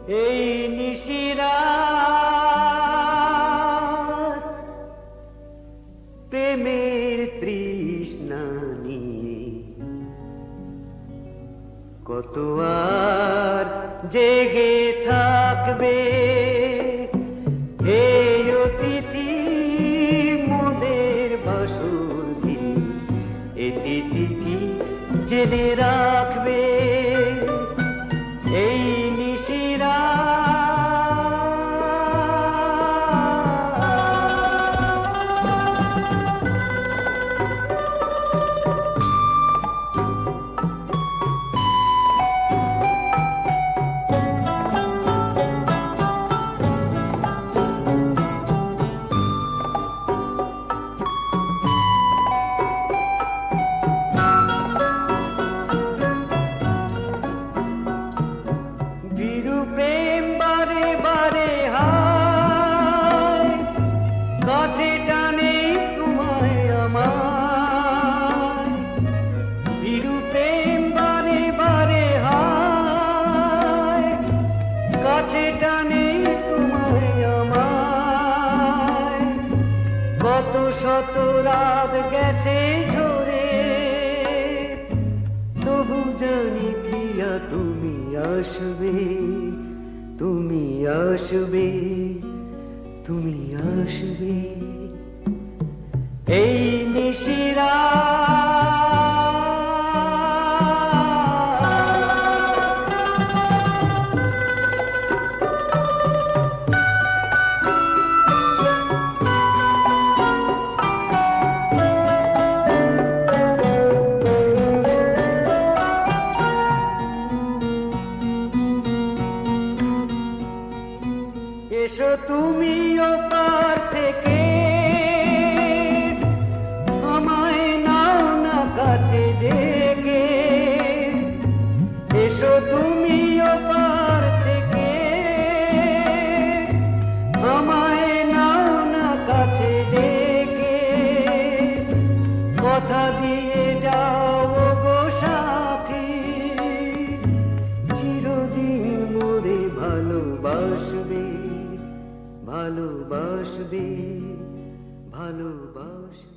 এই নিশিরাত প্রেমের তৃষ্ণা নিয়ে কত আর জেগে থাকবে। হে অতিথি মোদের বাসর ঘিরে এ তিথি কি জেনে রাখবে। এই নিশিরা প্রেম বারে বারে হায় কাছে টানে তোমায় আমায়। বিরু প্রেম বারে বারে হায় কাছে টানে তোমায় আমায়। কত শত রাত গেছে ঝরে তবু জানি প্রিয়া তুমি আসবে, তুমি আসবে, তুমি আসবে। এই নিশিরা এসো তুমি ওপার থেকে আমায় নাও না কাছে ডেকে। এসো তুমি ওপার থেকে আমায় নাও না কাছে ডেকে। কথা দিয়ে যাও গো সাথী চিরদিন মোরে ভালোবাসবে, ভালোবাসবে, ভালোবাসবে।